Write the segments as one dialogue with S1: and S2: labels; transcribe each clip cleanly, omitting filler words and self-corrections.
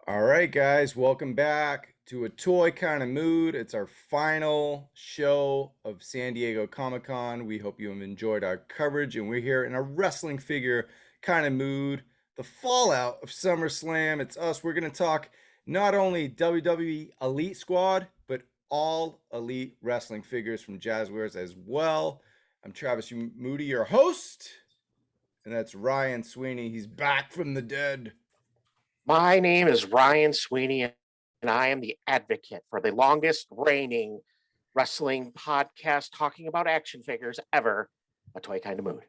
S1: All right, guys, welcome back to A Toy Kind of Mood. It's our final show of San Diego Comic-Con. We hope you have enjoyed our coverage, and we're here in a wrestling figure kind of mood. The fallout of SummerSlam. It's us. We're going to talk not only WWE Elite Squad, but all Elite wrestling figures from Jazwares as well. I'm Travis Moody, your host, and that's Ryan Sweeney. He's back from the dead.
S2: My name is Ryan Sweeney, and I am the advocate for the longest reigning wrestling podcast talking about action figures ever, A Toy Kind of Mood.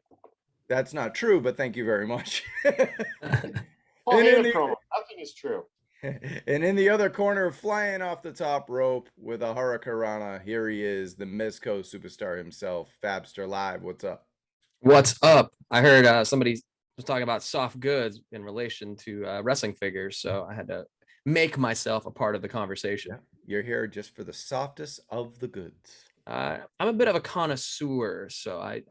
S1: That's not true, but thank you very much.
S2: Well, nothing is true.
S1: And in the other corner, flying off the top rope with a hurricanrana, here he is, the Mezco superstar himself, Fabster Live. What's up?
S3: What's up? I heard somebody was talking about soft goods in relation to wrestling figures, so I had to make myself a part of the conversation.
S1: Yeah, you're here just for the softest of the goods.
S3: I'm a bit of a connoisseur, so I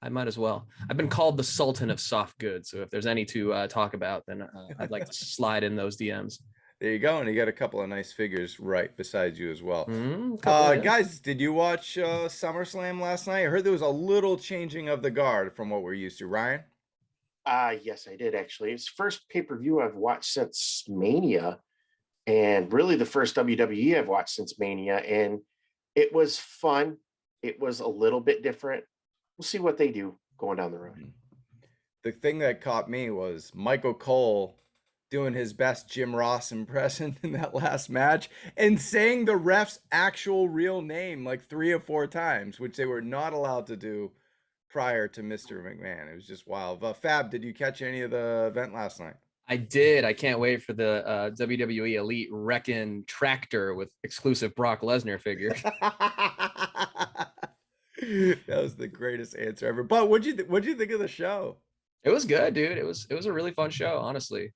S3: might as well. I've been called the Sultan of soft goods, so if there's any to talk about, then I'd like to slide in those DMs.
S1: There you go, and you got a couple of nice figures right beside you as well.
S3: Yeah.
S1: Guys, did you watch SummerSlam last night? I heard there was a little changing of the guard from what we're used to. Ryan?
S2: Yes, I did actually. It's the first pay-per-view I've watched since Mania, and really the first WWE I've watched since Mania, and it was fun. It was a little bit different. We'll see what they do going down the road.
S1: The thing that caught me was Michael Cole doing his best Jim Ross impression in that last match and saying the ref's actual real name like 3 or 4 times, which they were not allowed to do prior to Mr. McMahon. It was just wild. Fab, did you catch any of the event last night?
S3: I did. I can't wait for the WWE Elite Wreckin' Tractor with exclusive Brock Lesnar figures.
S1: That was the greatest answer ever. But what'd you think of the show?
S3: It was good, dude. It was a really fun show, honestly.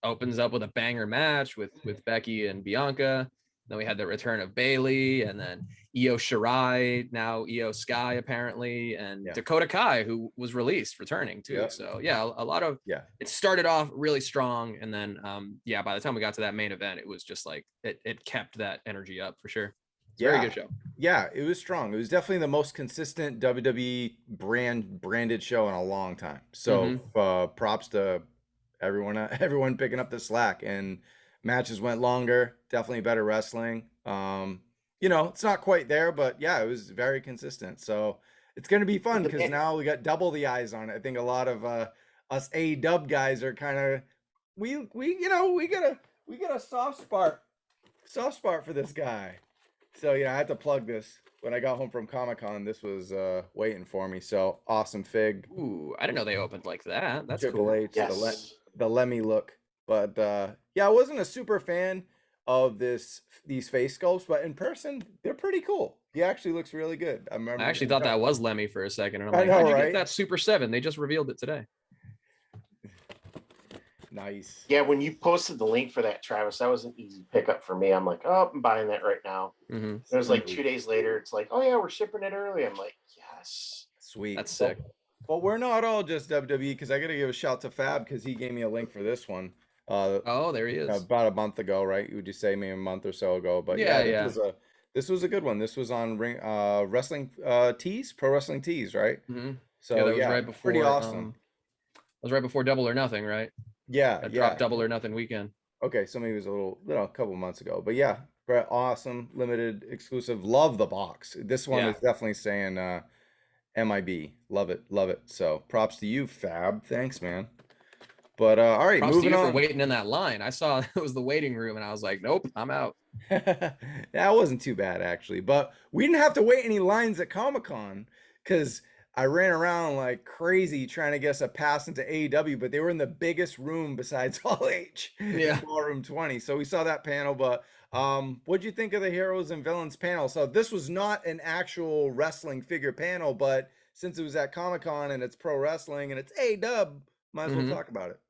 S3: Opens up with a banger match with Becky and Bianca. Then we had the return of Bayley, and then Io Shirai, now Io Sky apparently, and Dakota Kai, who was released, returning too. Yep. So yeah, a lot of it started off really strong, and then by the time we got to that main event, it was just like it kept that energy up for sure. Very good show.
S1: Yeah, it was strong. It was definitely the most consistent WWE branded show in a long time. So props to everyone picking up the slack, and matches went longer, definitely better wrestling. It's not quite there, but yeah, it was very consistent. So it's going to be fun because now we got double the eyes on it. I think a lot of us A-dub guys are kind of we got a soft spot for this guy. So I had to plug this. When I got home from Comic-Con, this was waiting for me. So awesome fig.
S3: Ooh, I didn't know they opened like that. That's
S1: Triple
S3: cool.
S1: H, the Lemmy look. But I wasn't a super fan of these face sculpts, but in person, they're pretty cool. He actually looks really good. I
S3: actually thought that was Lemmy for a second, and I'm like, how'd you get that Super 7? They just revealed it today.
S1: Nice.
S2: Yeah, when you posted the link for that, Travis, that was an easy pickup for me. I'm like, oh, I'm buying that right now. It was like 2 days later. It's like, oh yeah, we're shipping it early. I'm like, yes.
S1: Sweet.
S3: That's sick.
S1: Well, we're not all just WWE, because I got to give a shout to Fab because he gave me a link for this one.
S3: There he is.
S1: About a month ago, right? Would you say maybe a month or so ago? But this was a good one. This was on Wrestling Tees, Pro Wrestling Tees, right? So
S3: that was right before.
S1: Pretty awesome.
S3: That was right before Double or Nothing, right?
S1: Yeah,
S3: dropped Double or Nothing weekend.
S1: Okay, so maybe it was a couple months ago, but yeah, awesome, limited, exclusive. Love the box. This one is definitely saying MIB. Love it. So props to you, Fab. Thanks, man. But all right,
S3: props
S1: moving
S3: to you
S1: on.
S3: for waiting in that line. I saw it was the waiting room, and I was like, nope, I'm out.
S1: That wasn't too bad actually, but we didn't have to wait any lines at Comic-Con because I ran around like crazy trying to get us a pass into AEW, but they were in the biggest room besides Hall H, Ballroom 20. So we saw that panel, but what'd you think of the Heroes and Villains panel? So this was not an actual wrestling figure panel, but since it was at Comic-Con and it's pro wrestling and it's AEW, might as well talk about it.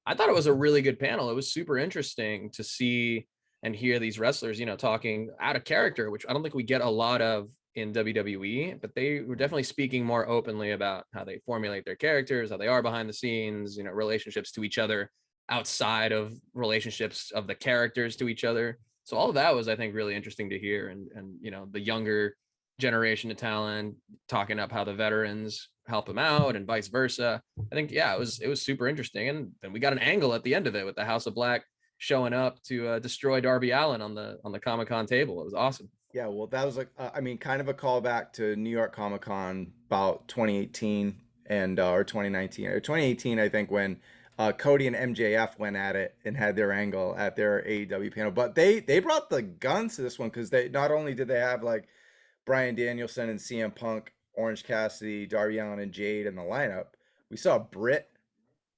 S3: I thought it was a really good panel. It was super interesting to see and hear these wrestlers, talking out of character, which I don't think we get a lot of in WWE, but they were definitely speaking more openly about how they formulate their characters, how they are behind the scenes, relationships to each other outside of relationships of the characters to each other. So all of that was, I think, really interesting to hear. And the younger generation of talent talking up how the veterans help them out and vice versa. I think, yeah, it was super interesting. And then we got an angle at the end of it with the House of Black showing up to destroy Darby Allin on the Comic-Con table. It was awesome.
S1: Yeah, well, that was like, I mean, kind of a callback to New York Comic Con about 2018 and or 2019 or 2018, I think, when Cody and MJF went at it and had their angle at their AEW panel. But they brought the guns to this one because they not only did they have like Bryan Danielson and CM Punk, Orange Cassidy, Darby Allin, and Jade in the lineup. We saw Britt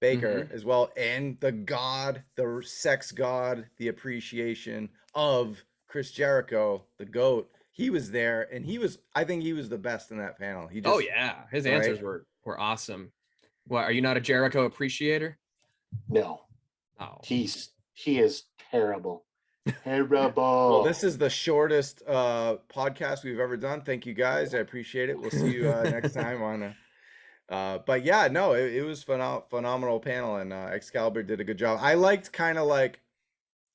S1: Baker as well, and the god, the sex god, the appreciation of Chris Jericho, the GOAT. He was there, and I think he was the best in that panel. He just,
S3: oh yeah, his answers were awesome. What, are you not a Jericho appreciator?
S2: No.
S3: Oh,
S2: he is terrible. Terrible.
S1: Well, this is the shortest podcast we've ever done. Thank you guys. I appreciate it. We'll see you next time on but yeah, no, it was phenomenal panel, and Excalibur did a good job. I liked kind of like,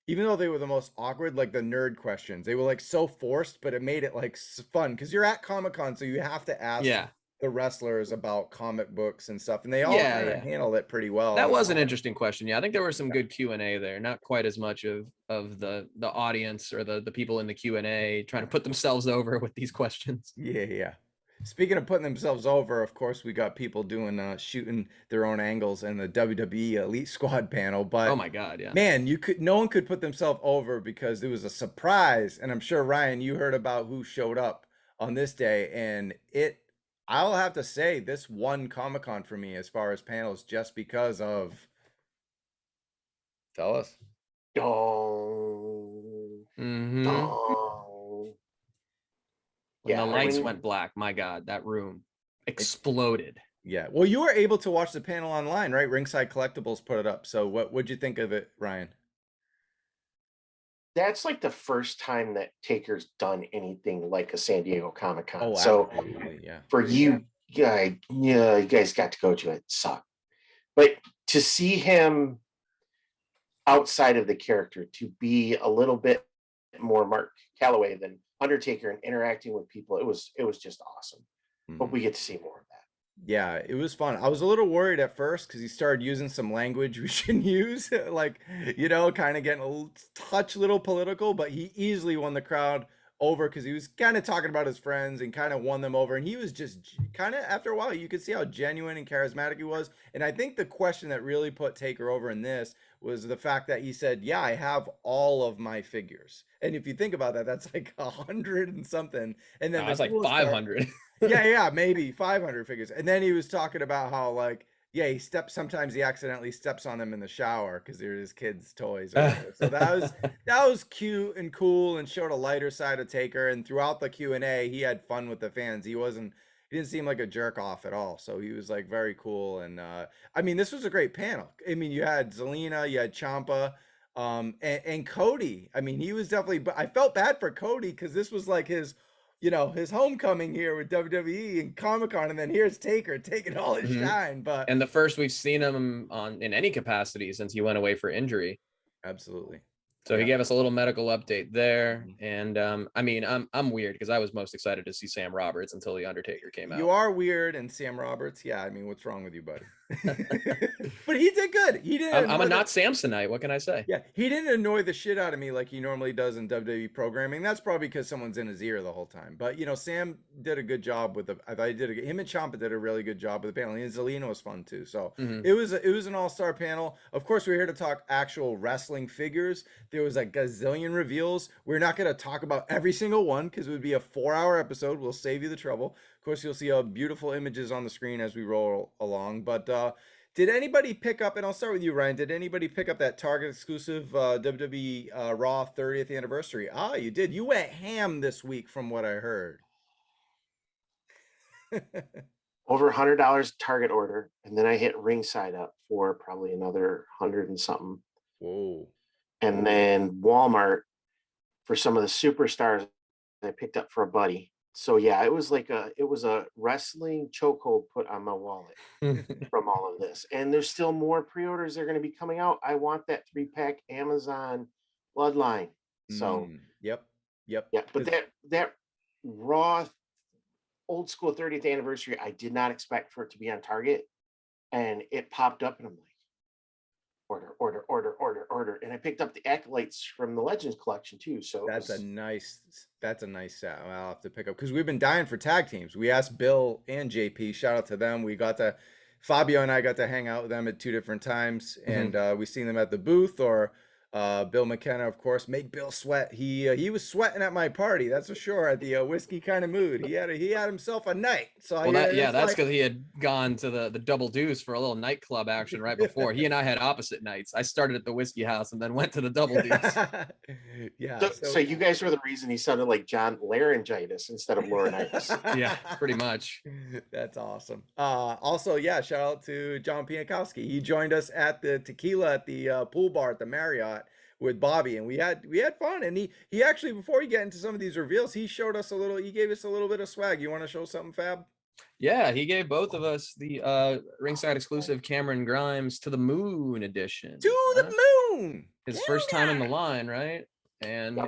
S1: even though they were the most awkward, like the nerd questions, they were like so forced, but it made it like fun because you're at Comic-Con, so you have to ask the wrestlers about comic books and stuff, and they all kind of handled it pretty well.
S3: That was an interesting question. Yeah, I think there was some good Q&A there. Not quite as much of the audience or the people in the Q&A trying to put themselves over with these questions.
S1: Yeah. Speaking of putting themselves over, of course, we got people doing shooting their own angles in the WWE Elite Squad panel. But
S3: oh my God, yeah,
S1: man, no one could put themselves over because it was a surprise. And I'm sure, Ryan, you heard about who showed up on this day, and I'll have to say this won Comic-Con for me as far as panels, just because of. Tell us.
S3: When the lights went black, my God, that room exploded.
S1: Yeah. Well, you were able to watch the panel online, right? Ringside Collectibles put it up. So what'd you think of it, Ryan?
S2: That's like the first time that Taker's done anything like a San Diego Comic-Con.
S1: Oh,
S2: so
S1: yeah.
S2: For you guys got to go to it. It sucked. But to see him outside of the character, to be a little bit more Mark Calloway than Undertaker and interacting with people, it was just awesome. Hope we get to see more of that.
S1: Yeah, it was fun. I was a little worried at first because he started using some language we shouldn't use, like, kind of getting a touch little political, but he easily won the crowd over because he was kind of talking about his friends and kind of won them over. And he was just kind of, after a while, you could see how genuine and charismatic he was. And I think the question that really put Taker over in this was the fact that he said, yeah, I have all of my figures. And if you think about that, that's like 100 and something. And then
S3: that's like 500.
S1: yeah, maybe 500 figures. And then he was talking about how, like, yeah, sometimes he accidentally steps on them in the shower because they're his kids' toys. So that was cute and cool and showed a lighter side of Taker. And throughout the Q&A, he had fun with the fans. He didn't seem like a jerk off at all. So he was like very cool. And I mean, this was a great panel. I mean, you had Zelina, you had Ciampa, and Cody. I mean, he was definitely, but I felt bad for Cody because this was like his homecoming here with WWE and Comic-Con, and then here's Taker taking all his shine.
S3: And the first we've seen him in any capacity since he went away for injury.
S1: Absolutely.
S3: So he gave us a little medical update there. And I mean, I'm weird because I was most excited to see Sam Roberts until The Undertaker came out.
S1: You are weird, and Sam Roberts, yeah, I mean, what's wrong with you, buddy? But he did good. He didn't.
S3: I'm a not Samsonite. What can I say?
S1: Yeah, he didn't annoy the shit out of me like he normally does in WWE programming. That's probably because someone's in his ear the whole time. But Sam did a good job with him and Ciampa did a really good job with the panel. And Zelina was fun too. So it was an all-star panel. Of course, we're here to talk actual wrestling figures. There was a gazillion reveals. We're not going to talk about every single one because it would be a 4-hour episode. We'll save you the trouble. Of course, you'll see beautiful images on the screen as we roll along. But did anybody pick up, and I'll start with you, Ryan, did anybody pick up that Target exclusive WWE Raw 30th anniversary? Ah, you did. You went ham this week from what I heard.
S2: Over $100 Target order, and then I hit Ringside up for probably another 100 and something.
S1: Whoa.
S2: And then Walmart for some of the superstars I picked up for a buddy. So yeah, it was a wrestling chokehold put on my wallet from all of this. And there's still more pre-orders that are going to be coming out. I want that 3-pack Amazon Bloodline. So
S1: Yep.
S2: yeah, but that Raw old school 30th anniversary, I did not expect for it to be on Target, and it popped up, and I'm like, order. And I picked up the Acolytes from the Legends collection too. So
S1: that's a nice set. I'll have to pick up because we've been dying for tag teams. We asked Bill and JP, shout out to them. Fabio and I got to hang out with them at 2 different times, and we seen them at the booth, or Bill McKenna, of course, made Bill sweat. He was sweating at my party, that's for sure. At the whiskey kind of mood, he had himself a night. So
S3: that's because he had gone to the Double Deuce for a little nightclub action right before. He and I had opposite nights. I started at the whiskey house and then went to the Double Deuce.
S2: Yeah. So you guys were the reason he sounded like John Laryngitis instead of Laurinaitis.
S3: Yeah, pretty much.
S1: That's awesome. Also, yeah, shout out to John Piankowski. He joined us at the tequila at the pool bar at the Marriott with Bobby, and we had fun. And he actually, before you get into some of these reveals, he gave us a little bit of swag. You want to show something, Fab?
S3: Yeah, he gave both of us the ringside exclusive Cameron Grimes to the Moon edition.
S1: The moon.
S3: His first time in the line, right? And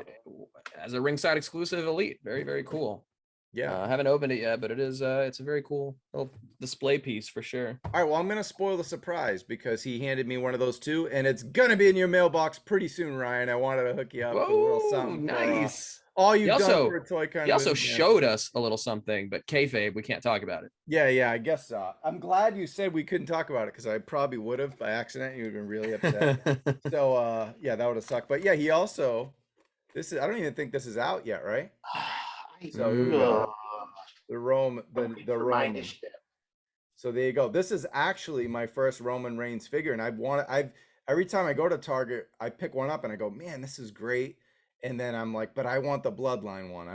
S3: as a ringside exclusive elite, very, very cool. Yeah, I haven't opened it yet, but it's a very cool little display piece for sure.
S1: All right, well, I'm gonna spoil the surprise because he handed me one of those too, and it's gonna be in your mailbox pretty soon, Ryan. I wanted to hook you up with a little something.
S3: Nice.
S1: All you've done for a toy kind.
S3: He also showed us a little something, but kayfabe, we can't talk about it.
S1: Yeah, I guess so. I'm glad you said we couldn't talk about it because I probably would have by accident. You would have been really upset. So yeah, that would have sucked. But yeah, he also I don't even think this is out yet, right? So here we go. The Roman. So there you go. This is actually my first Roman Reigns figure, and every time I go to Target, I pick one up and I go, man, this is great. And then I'm like, but I want the Bloodline one.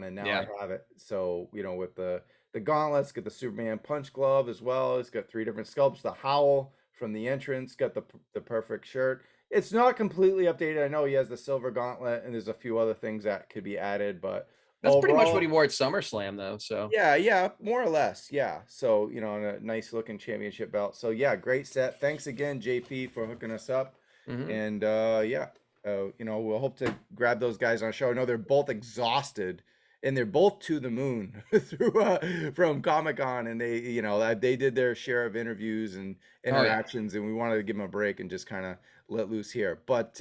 S1: And now I have it. So, with the gauntlets, get the Superman punch glove as well. It's got 3 different sculpts. The howl from the entrance, got the perfect shirt. It's not completely updated. I know he has the silver gauntlet, and there's a few other things that could be added, but
S3: that's overall, pretty much what he wore at SummerSlam, though. So
S1: yeah, more or less, yeah. So a nice looking championship belt. So yeah, great set. Thanks again, JP, for hooking us up. And we'll hope to grab those guys on a show. I know they're both exhausted, and they're both to the moon from Comic-Con, and they did their share of interviews and interactions, and we wanted to give them a break and just kind of let loose here. But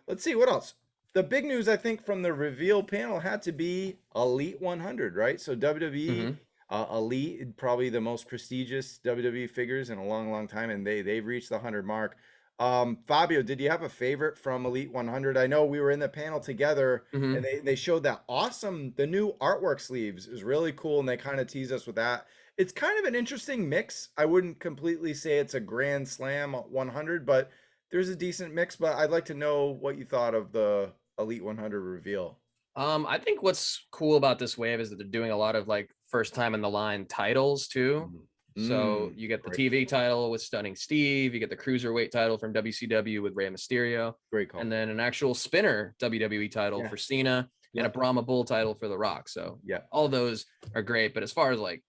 S1: let's see what else. The big news, I think, from the reveal panel had to be Elite 100, right? So WWE Elite, probably the most prestigious WWE figures in a long, long time, and they've reached the 100 mark. Fabio, did you have a favorite from Elite 100? I know we were in the panel together, and they showed that the new artwork sleeves is really cool, and they kind of tease us with that. It's kind of an interesting mix. I wouldn't completely say it's a grand slam 100, but there's a decent mix. But I'd like to know what you thought of the Elite 100 reveal.
S3: I think what's cool about this wave is that they're doing a lot of like first time in the line titles too. So you get the TV title with Stunning Steve, you get the Cruiserweight title from WCW with Rey Mysterio,
S1: great call,
S3: and then an actual spinner WWE title for Cena, and a Brahma Bull title for The Rock. So all those are great. But as far as like,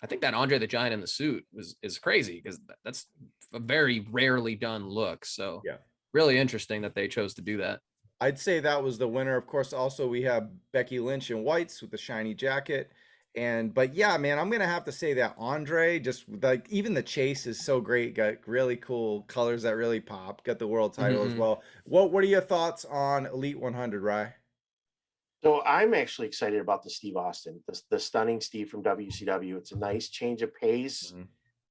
S3: I think that Andre the Giant in the suit is crazy because that's a very rarely done look. So really interesting that they chose to do that.
S1: I'd say that was the winner. Of course, also we have Becky Lynch in whites with the shiny jacket. But yeah, man, I'm going to have to say that Andre, just like even the chase is so great. Got really cool colors that really pop. Got the world title as well. What are your thoughts on Elite 100, Rye?
S2: So I'm actually excited about the Steve Austin, the Stunning Steve from WCW. It's a nice change of pace.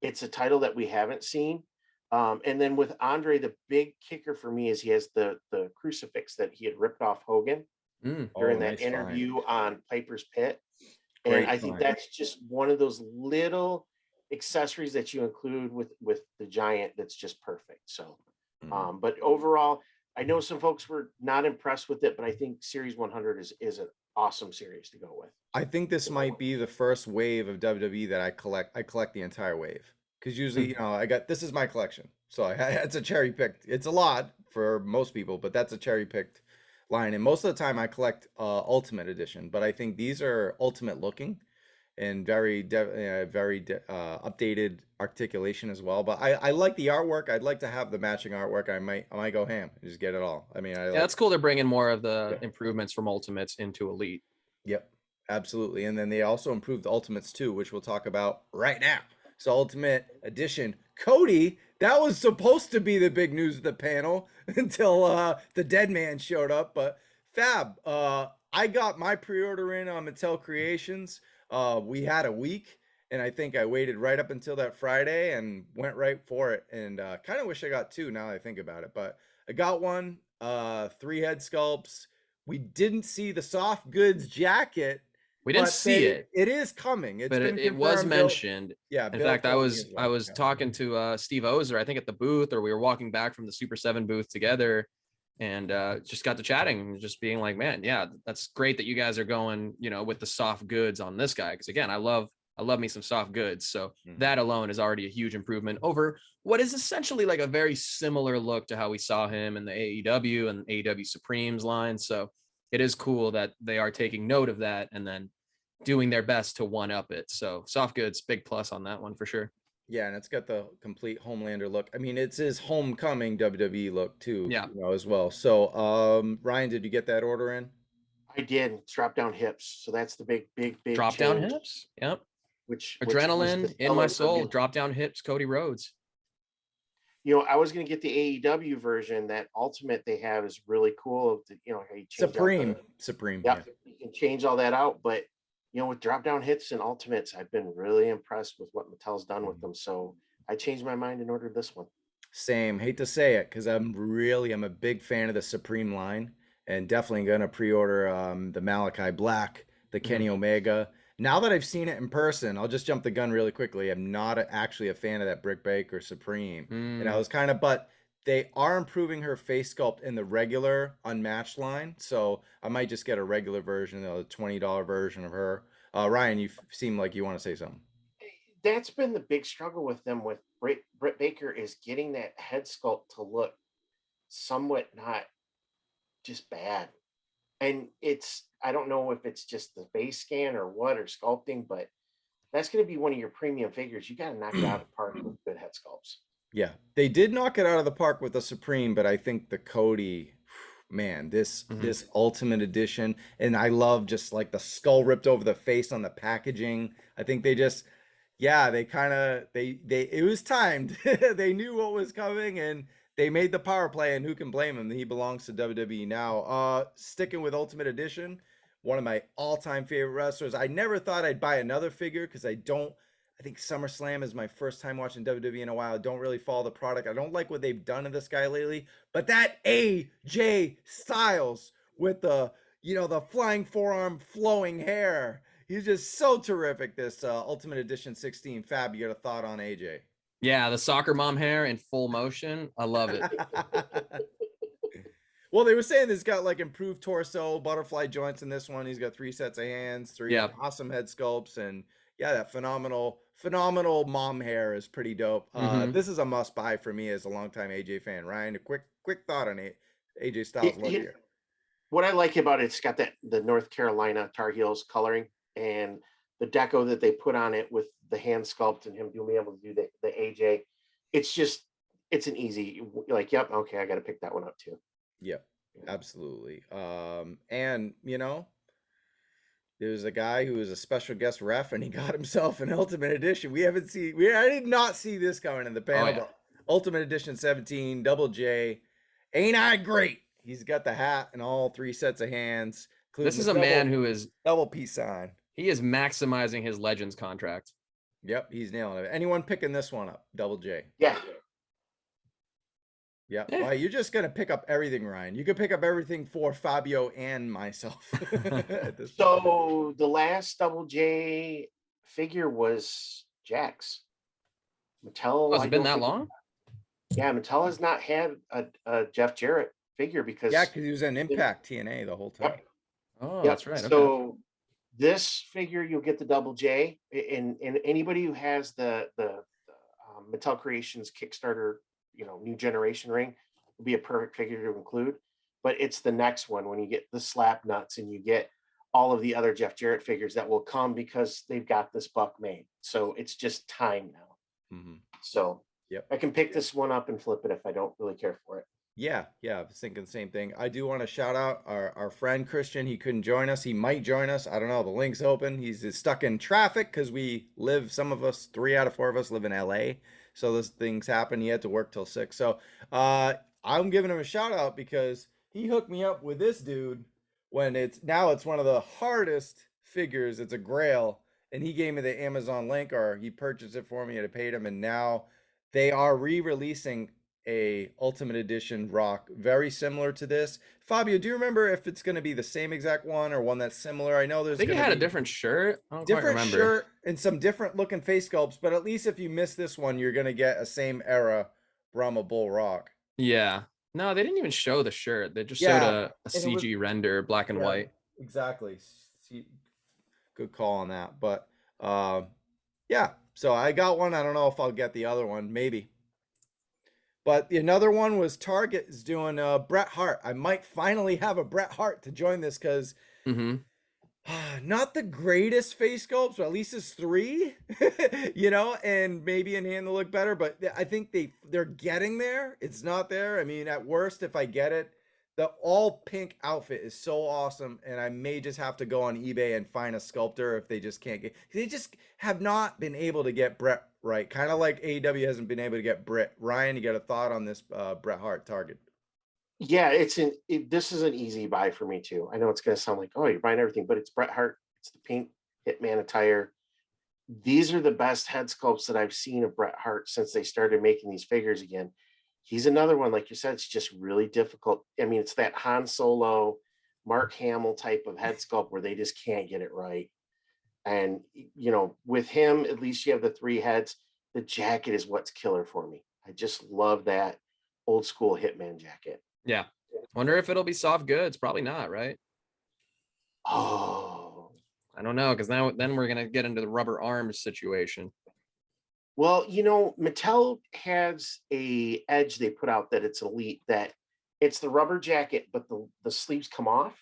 S2: It's a title that we haven't seen. And then with Andre, the big kicker for me is he has the crucifix that he had ripped off Hogan during that interview on Piper's Pit. And I think that's just one of those little accessories that you include with the Giant that's just perfect. So, but overall, I know some folks were not impressed with it, but I think Series 100 is an awesome series to go with.
S1: I think this might be the first wave of WWE that I collect. I collect the entire wave. Because usually, this is my collection. So it's a cherry picked. It's a lot for most people, but that's a cherry picked line, and most of the time I collect Ultimate Edition, but I think these are Ultimate looking and very updated articulation as well. But I like the artwork. I'd like to have the matching artwork. I might go ham and just get it all. I mean,
S3: Yeah, that's cool. They're bringing more of the
S1: Yeah.
S3: improvements from Ultimates into Elite.
S1: Yep, absolutely. And then they also improved the Ultimates too, which we'll talk about right now. So Ultimate Edition, Cody, that was supposed to be the big news of the panel until the dead man showed up. But Fab, I got my pre-order in on Mattel Creations. We had a week, and I think I waited right up until that Friday and went right for it. And kind of wish I got two now that I think about it. But I got one, 3 head sculpts. We didn't see the soft goods jacket.
S3: We didn't see it.
S1: It is coming. It's
S3: but
S1: been
S3: it was
S1: confirmed. Bill-
S3: mentioned.
S1: Yeah.
S3: In
S1: Bill
S3: fact, I
S1: told me
S3: was
S1: as well.
S3: I was
S1: Yeah.
S3: talking to Steve Ozer, I think at the booth, or we were walking back from the Super 7 booth together, and just got to chatting and just being like, man, yeah, that's great that you guys are going, you know, with the soft goods on this guy. Because again, I love me some soft goods. So that alone is already a huge improvement over what is essentially like a very similar look to how we saw him in the AEW and AEW Supremes line. So it is cool that they are taking note of that and then doing their best to one up it. So soft goods, big plus on that one for sure.
S1: Yeah, and it's got the complete Homelander look. I mean, it's his homecoming WWE look too,
S3: Yeah.
S1: you know, as well. So, Ryan, did you get that order in?
S2: I did. It's drop down hips. So that's the big
S3: Drop down
S2: change,
S3: hips. Yep.
S2: which
S3: Adrenaline
S2: was the
S3: in my
S2: selling
S3: soul.
S2: onion.
S3: Drop down hips. Cody Rhodes.
S2: You know, I was going to get the AEW version. That Ultimate they have is really cool. You know, how you change
S1: Supreme.
S2: yeah, you can change all that out. But you know, with drop down hits and Ultimates, I've been really impressed with what Mattel's done with them. So I changed my mind and ordered this one.
S1: Same. Hate to say it, because I'm a big fan of the Supreme line, and definitely gonna pre-order the Malachi Black, the Kenny Omega. Now that I've seen it in person, I'll just jump the gun really quickly. I'm not actually a fan of that Britt Baker Supreme, and I was kind of, but they are improving her face sculpt in the regular Unmatched line, so I might just get a regular version, the $20 version of her. Ryan, you seem like you want to say something.
S2: That's been the big struggle with them with Britt Baker, is getting that head sculpt to look somewhat not just bad. And I don't know if it's just the face scan or what, or sculpting, but that's going to be one of your premium figures. You got to knock it out of the park with good head sculpts.
S1: Yeah, they did knock it out of the park with the Supreme, but I think the Cody, man, this Ultimate Edition, and I love just like the skull ripped over the face on the packaging. I think they just, yeah, they kind of it was timed. They knew what was coming, and they made the power play. And who can blame him? He belongs to WWE now. Sticking with Ultimate Edition, one of my all-time favorite wrestlers. I never thought I'd buy another figure because I think SummerSlam is my first time watching WWE in a while. I don't really follow the product. I don't like what they've done to this guy lately. But that AJ Styles with the, you know, the flying forearm, flowing hair. He's just so terrific, this Ultimate Edition 16. Fab, you got a thought on AJ?
S3: Yeah, the soccer mom hair in full motion. I love it.
S1: Well, they were saying he's got like improved torso, butterfly joints in this one. He's got 3 sets of hands, 3 awesome head sculpts, and yeah, that phenomenal mom hair is pretty dope. This is a must buy for me as a longtime AJ fan. Ryan, a quick thought on AJ Styles look here.
S2: What I like about it's got the North Carolina Tar Heels coloring, and the deco that they put on it with the hand sculpt and him being able to do the AJ. It's an easy, like, yep, okay, I got to pick that one up too.
S1: Yep, absolutely. And you know, there's a guy who was a special guest ref, and he got himself an Ultimate Edition. I did not see this coming in the panel. But Ultimate Edition 17, Double J. Ain't I great? He's got the hat and all 3 sets of hands.
S3: This is a man who is
S1: double peace sign.
S3: He is maximizing his Legends contract.
S1: Yep, he's nailing it. Anyone picking this one up? Double J.
S2: Yeah.
S1: Yeah. Well, you're just gonna pick up everything, Ryan. You could pick up everything for Fabio and myself.
S2: So the last Double J figure was Jax. Mattel.
S3: Has it been that long?
S2: Yeah, Mattel has not had a Jeff Jarrett figure because
S1: he was in Impact TNA the whole time.
S2: Yep.
S3: Oh, that's right. Okay.
S2: So this figure, you'll get the Double J, and anybody who has the Mattel Creations Kickstarter, you know, new generation ring will be a perfect figure to include. but it's the next one when you get the slap nuts and you get all of the other Jeff Jarrett figures that will come because they've got this buck made. So it's just time now. So I can pick this one up and flip it if I don't really care for it.
S1: Yeah, I was thinking the same thing. I do want to shout out our friend Christian. He couldn't join us. He might join us. I don't know. The link's open. He's stuck in traffic because some of us, 3 out of 4 of us live in LA. So those things happen. He had to work till 6. So I'm giving him a shout out because he hooked me up with this dude when it's one of the hardest figures. It's a grail. And he gave me the Amazon link, or he purchased it for me and I paid him. And now they are re-releasing a Ultimate Edition Rock very similar to this. Fabio, do you remember if it's going to be the same exact one or one that's similar? I know there's.
S3: I think it had a different shirt. I don't
S1: different
S3: quite remember.
S1: Shirt and some different looking face sculpts, but at least if you miss this one, you're going to get a same era Brahma Bull Rock.
S3: Yeah. No, they didn't even show the shirt. They just showed a CG render, black and white.
S1: Exactly. Good call on that. But yeah, so I got one. I don't know if I'll get the other one. Maybe. But another one was Target is doing Bret Hart. I might finally have a Bret Hart to join this because not the greatest face sculpts, but at least it's 3, and maybe in hand to look better. But I think they're getting there. It's not there. I mean, at worst, if I get it, the all pink outfit is so awesome, and I may just have to go on eBay and find a sculptor if they just can't get. They just have not been able to get Bret right, kind of like AEW hasn't been able to get Bret. Ryan, you got a thought on this Bret Hart Target?
S2: Yeah, this is an easy buy for me too. I know it's going to sound like, oh, you're buying everything, but it's Bret Hart. It's the pink Hitman attire. These are the best head sculpts that I've seen of Bret Hart since they started making these figures again. He's another one, like you said, it's just really difficult. I mean, it's that Han Solo, Mark Hamill type of head sculpt where they just can't get it right. And, with him, at least you have the 3 heads. The jacket is what's killer for me. I just love that old school Hitman jacket.
S3: Yeah. Wonder if it'll be soft goods. Probably not, right?
S2: Oh.
S3: I don't know, because then we're going to get into the rubber arms situation.
S2: Well, Mattel has a edge they put out that it's elite, that it's the rubber jacket, but the sleeves come off.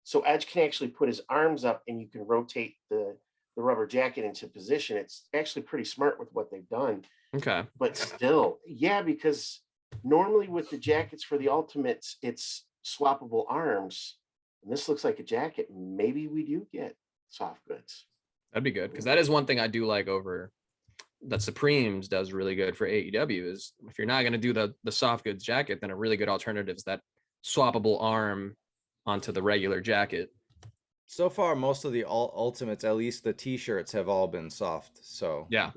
S2: So Edge can actually put his arms up and you can rotate the rubber jacket into position. It's actually pretty smart with what they've done.
S3: Okay.
S2: But still, yeah, because normally with the jackets for the Ultimates, it's swappable arms. And this looks like a jacket. Maybe we do get soft goods.
S3: That'd be good, because that is one thing I do like over that Supremes does really good for AEW is if you're not going to do the soft goods jacket, then a really good alternative is that swappable arm onto the regular jacket.
S1: So far, most of the Ultimates, at least the T-shirts, have all been soft. So
S3: yeah,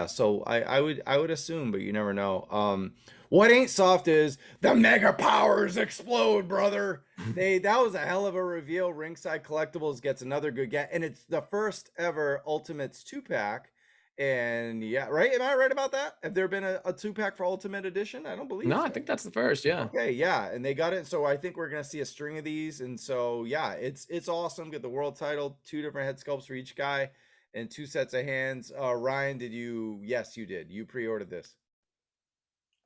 S1: So I would assume, but you never know. What ain't soft is the Mega Powers explode, brother. That was a hell of a reveal. Ringside Collectibles gets another good get, and it's the first ever Ultimates 2-pack. And yeah, right? Am I right about that? Have there been a 2-pack for Ultimate Edition? I don't believe so.
S3: I think that's the first, yeah.
S1: Okay, yeah, and they got it. So I think we're gonna see a string of these, and so yeah, it's awesome. Get the world title, 2 different head sculpts for each guy, and 2 sets of hands. Ryan, did you? Yes, you did. You pre-ordered this?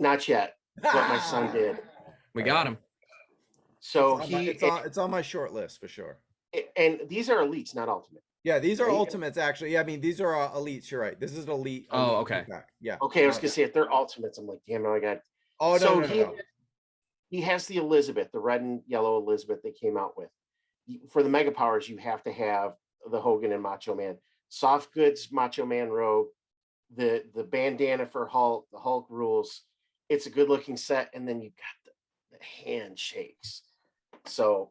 S2: Not yet. But my son did.
S3: We got him.
S2: So
S1: it's on my short list for sure.
S2: And these are elites, not ultimate.
S1: Yeah, these are ultimates actually. Yeah, I mean these are elites. You're right. This is an elite.
S3: Oh, okay.
S1: Yeah.
S2: Okay, I was gonna say if they're ultimates, I'm like, damn, no, I got.
S1: Oh no, no.
S2: He has the Elizabeth, the red and yellow Elizabeth they came out with. For the Mega Powers, you have to have the Hogan and Macho Man. Soft goods, Macho Man robe, the bandana for Hulk, the Hulk rules. It's a good looking set, and then you got the handshakes. So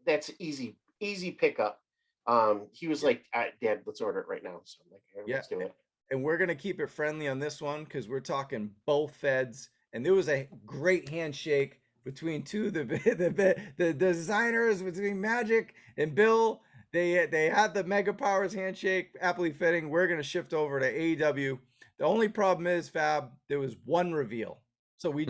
S2: that's easy pickup. He was like, Dad, let's order it right now. So I'm like, hey, let's do it.
S1: And we're gonna keep it friendly on this one because we're talking both feds. And there was a great handshake between the designers, between Magic and Bill. They had the Mega Powers handshake, aptly fitting. We're gonna shift over to AEW. The only problem is, Fab, there was one reveal. So we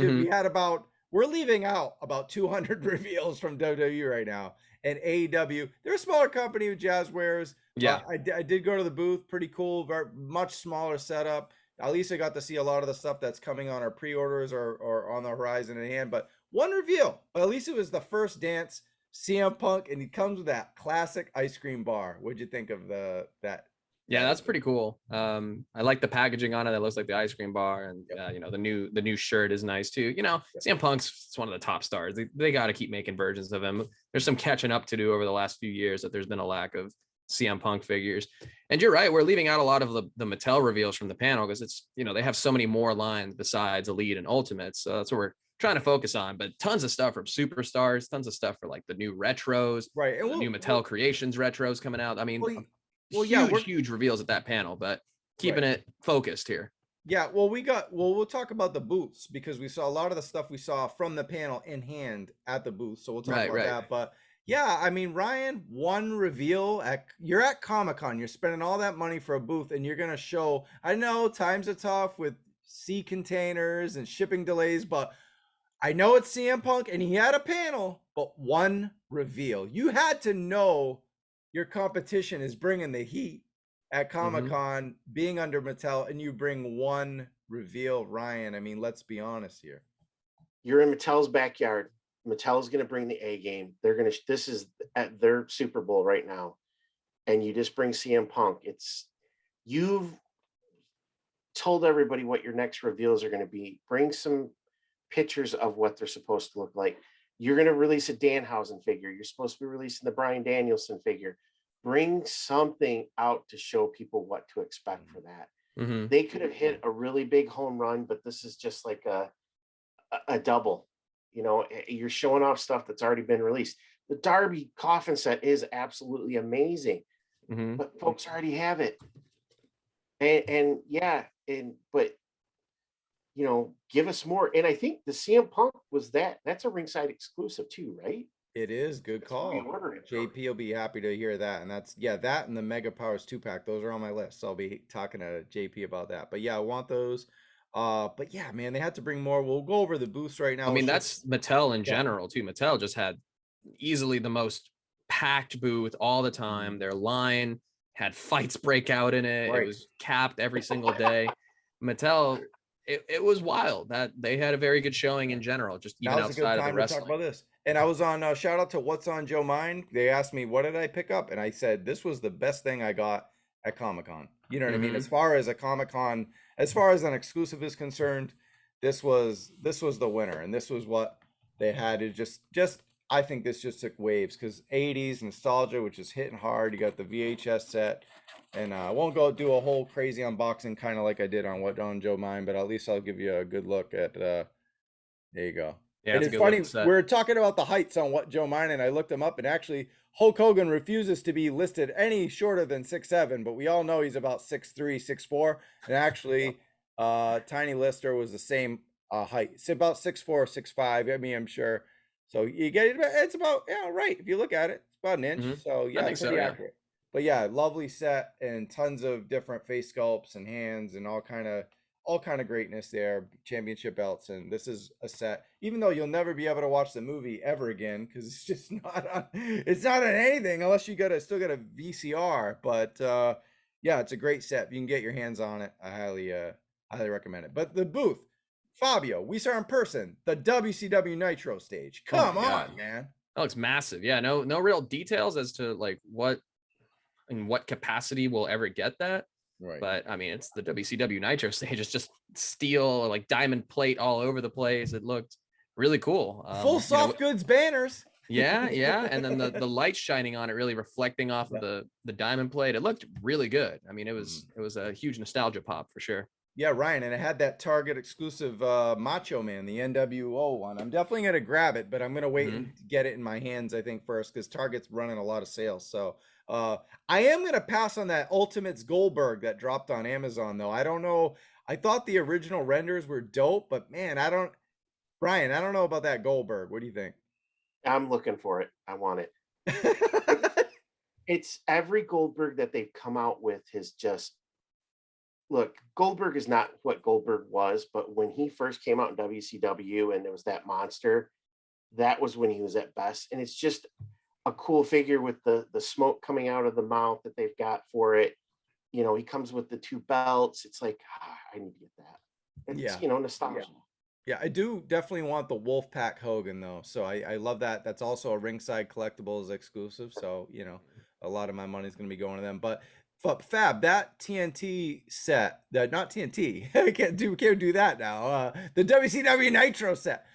S1: we're leaving out about 200 reveals from WWE right now. And AEW, they're a smaller company with Jazwares.
S3: Yeah,
S1: I did go to the booth. Pretty cool. Very much smaller setup. At least I got to see a lot of the stuff that's coming on our pre-orders or on the horizon in hand. But one reveal, but at least it was the first dance. CM Punk, and he comes with that classic ice cream bar. What'd you think of that?
S3: Yeah, that's pretty cool. I like the packaging on it. It looks like the ice cream bar, and you know, the new shirt is nice too. You know, CM Punk's one of the top stars. They got to keep making versions of him. There's some catching up to do over the last few years that there's been a lack of CM Punk figures. And you're right, we're leaving out a lot of the Mattel reveals from the panel because it's, you know, they have so many more lines besides Elite and Ultimates. So that's what we're trying to focus on, but tons of stuff from Superstars, tons of stuff for like the new retros,
S1: right? And
S3: the new Mattel Creations retros coming out. I mean, huge reveals at that panel, but keeping it focused here.
S1: Yeah, well, we'll talk about the booths because we saw a lot of the stuff we saw from the panel in hand at the booth. So we'll talk about that. But yeah, I mean, Ryan, one reveal you're at Comic-Con, you're spending all that money for a booth, and you're gonna show. I know times are tough with sea containers and shipping delays, but I know it's CM Punk and he had a panel, but one reveal. You had to know your competition is bringing the heat at Comic-Con, being under Mattel, and you bring one reveal. Ryan, I mean, let's be honest here.
S2: You're in Mattel's backyard. Mattel's going to bring the A game. This is at their Super Bowl right now. And you just bring CM Punk. You've told everybody what your next reveals are going to be. Bring some pictures of what they're supposed to look like. You're going to release a Danhausen figure. You're supposed to be releasing the Bryan Danielson figure. Bring something out to show people what to expect for that. They could have hit a really big home run, but this is just like a double. You know, you're showing off stuff that's already been released. The Darby coffin set is absolutely amazing, but folks already have it. But you know, give us more. And I think the CM Punk that's a Ringside exclusive too, right?
S1: It is. Good call. JP will be happy to hear that. And that's, that and the Mega Powers 2-pack. Those are on my list. So I'll be talking to JP about that. But yeah, I want those. But yeah, man, they had to bring more. We'll go over the booths right now.
S3: I mean, that's Mattel in general too. Mattel just had easily the most packed booth all the time. Their line had fights break out in it. It was capped every single day. Mattel, it was wild. That they had a very good showing in general, just even outside of the wrestling.
S1: Talk about this. And I was on shout out to What's on Joe Mind. They asked me what did I pick up, and I said this was the best thing I got at Comic-Con. You know what I mean? As far as a Comic-Con, as far as an exclusive is concerned, this was the winner, and this was what they had. It just I think this just took waves because 80s nostalgia, which is hitting hard. You got the VHS set. And I won't go do a whole crazy unboxing kind of like I did on What on Joe Mind, but at least I'll give you a good look at there you go. Yeah, it's funny. We're talking about the heights on What Joe Mind, and I looked him up, and actually Hulk Hogan refuses to be listed any shorter than 6'7", but we all know he's about 6'3", 6'4", and actually Tiny Lister was the same height. It's about 6'4", 6'5". I mean, I'm sure. So you get it. It's about right. If you look at it, it's about an inch. So yeah, it's pretty accurate. But yeah, lovely set and tons of different face sculpts and hands and all kind of greatness there. Championship belts, and this is a set. Even though you'll never be able to watch the movie ever again because it's just not on. It's not on anything unless you still got a VCR. But yeah, it's a great set. If you can get your hands on it, I highly recommend it. But the booth, Fabio, we saw in person the WCW Nitro Stage. Come on, man.
S3: That looks massive. Yeah, no real details as to like what. In what capacity we'll ever get that.
S1: Right.
S3: But I mean, it's the WCW Nitro Stage. It's just steel, like diamond plate all over the place. It looked really cool.
S1: Full soft goods banners.
S3: Yeah. And then the light shining on it, really reflecting off of the diamond plate. It looked really good. I mean, it was a huge nostalgia pop for sure.
S1: Yeah, Ryan, and it had that Target exclusive Macho Man, the NWO one. I'm definitely going to grab it, but I'm going to wait and get it in my hands, I think, first, because Target's running a lot of sales. So I am going to pass on that Ultimates Goldberg that dropped on Amazon, though. I don't know. I thought the original renders were dope, but man, Brian, I don't know about that Goldberg. What do you think?
S2: I'm looking for it. I want it. It's every Goldberg that they've come out with has just, look, Goldberg is not what Goldberg was, but when he first came out in WCW and there was that monster, that was when he was at best. And it's just a cool figure with the smoke coming out of the mouth that they've got for it. You know, he comes with the two belts. It's like, I need to get that. It's, nostalgia.
S1: Yeah, I do definitely want the Wolfpack Hogan though. So I love that. That's also a Ringside Collectibles exclusive. So, you know, a lot of my money is going to be going to them. But Fab, that TNT set, that not TNT, I can't do that now. The WCW Nitro set.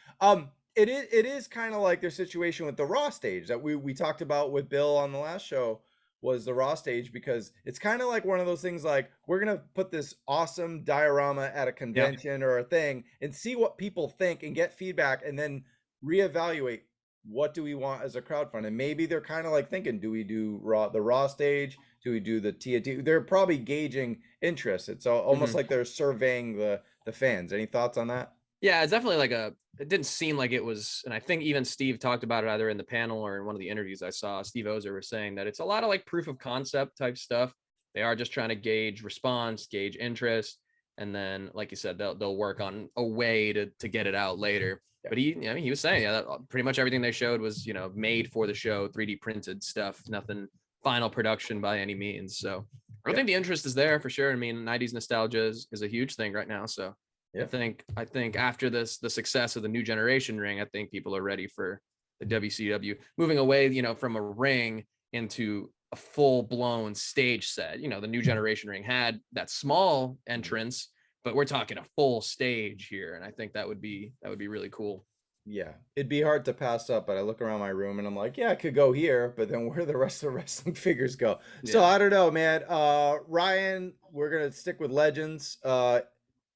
S1: It is kind of like their situation with the Raw stage that we talked about with Bill on the last show, was the Raw stage, because it's kind of like one of those things like, we're going to put this awesome diorama at a convention or a thing and see what people think and get feedback, and then reevaluate what do we want as a crowdfund. And maybe they're kind of like thinking, do we do the Raw stage? Do we do the TNT? They're probably gauging interest. It's almost like they're surveying the fans. Any thoughts on that?
S3: Yeah, it's definitely like it didn't seem like it was, and I think even Steve talked about it either in the panel or in one of the interviews I saw. Steve Ozer was saying that it's a lot of like proof of concept type stuff. They are just trying to gauge response, gauge interest, and then, like you said, they'll work on a way to get it out later. Yeah. But he was saying, yeah, that pretty much everything they showed was, you know, made for the show, 3D printed stuff, nothing final production by any means. So I think the interest is there for sure. I mean, 90s nostalgia is a huge thing right now. So yeah. I think after the success of the new generation ring, I think people are ready for the WCW moving away, you know, from a ring into a full blown stage set. You know, the new generation ring had that small entrance, but we're talking a full stage here, and I think that would be really cool.
S1: Yeah, it'd be hard to pass up, but I look around my room and I'm like, yeah, I could go here, but then where the rest of the wrestling figures go? Yeah. So I don't know, man. Ryan, we're gonna stick with legends.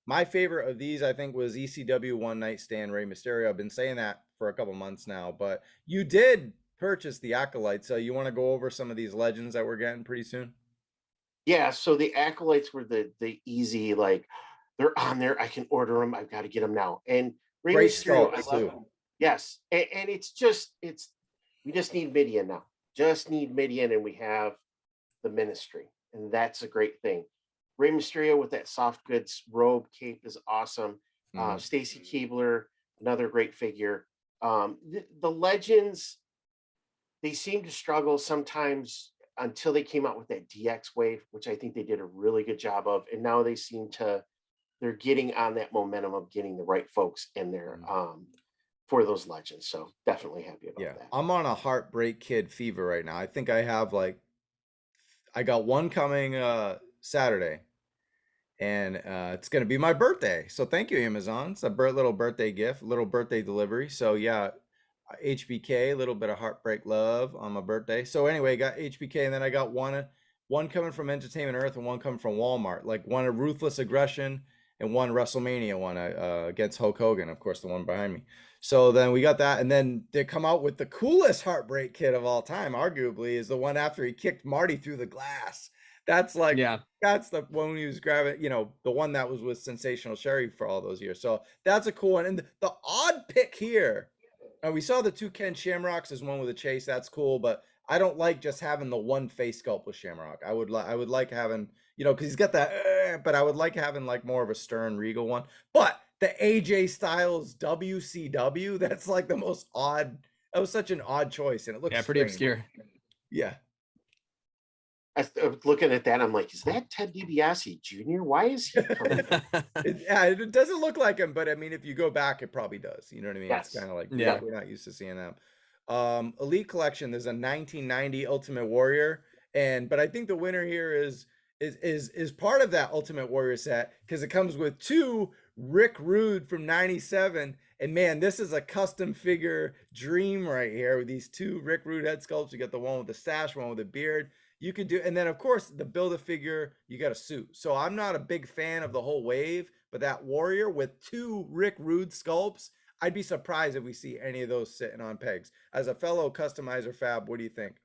S1: My favorite of these, I think, was ECW One Night Stand Rey Mysterio. I've been saying that for a couple months now, but you did purchase the Acolytes. So you want to go over some of these legends that we're getting pretty soon?
S2: Yeah, so the Acolytes were the easy, like, they're on there, I can order them, I've got to get them now. And Rey Mysterio, I love him. Yes, and it's we just need Midian now. Just need Midian, and we have the Ministry, and that's a great thing. Rey Mysterio with that soft goods robe cape is awesome. Stacy Keibler, another great figure. The legends, they seem to struggle sometimes until they came out with that DX wave, which I think they did a really good job of. And now they seem they're getting on that momentum of getting the right folks in there for those legends. So definitely happy about that.
S1: I'm on a Heartbreak Kid fever right now. I think I have I got one coming Saturday, and it's gonna be my birthday. So thank you, Amazon. It's a little birthday gift, little birthday delivery. So yeah, HBK, a little bit of Heartbreak love on my birthday. So anyway, got HBK, and then I got one coming from Entertainment Earth and one coming from Walmart. Like one a Ruthless Aggression and one WrestleMania one against Hulk Hogan, of course, the one behind me. So then we got that, and then they come out with the coolest Heartbreak Kid of all time, arguably, is the one after he kicked Marty through the glass. That's like, that's the one he was grabbing, you know, the one that was with Sensational Sherry for all those years. So that's a cool one. And the odd pick here, we saw the two Ken Shamrocks as one with a chase. That's cool, but I don't like just having the one face sculpt with Shamrock. I would like having, you know, because he's got that, but I would like having like more of a stern regal one. But the AJ Styles WCW, that's like the most odd. That was such an odd choice, and it looks
S3: pretty obscure.
S1: Yeah.
S2: I was looking at that, I'm like, is that Ted DiBiase Jr.? Why is he coming?
S1: It doesn't look like him, but I mean, if you go back, it probably does. You know what I mean?
S2: Yes.
S1: It's kind of like, we're not used to seeing them. Elite Collection, there's a 1990 Ultimate Warrior, but I think the winner here is part of that Ultimate Warrior set, because it comes with two Rick Rude from 97. And man, this is a custom figure dream right here with these two Rick Rude head sculpts. You got the one with the stash, one with the beard. You could do, and then of course the Build-A-Figure, you got a suit. So I'm not a big fan of the whole wave, but that Warrior with two Rick Rude sculpts, I'd be surprised if we see any of those sitting on pegs. As a fellow customizer, Fab, what do you think?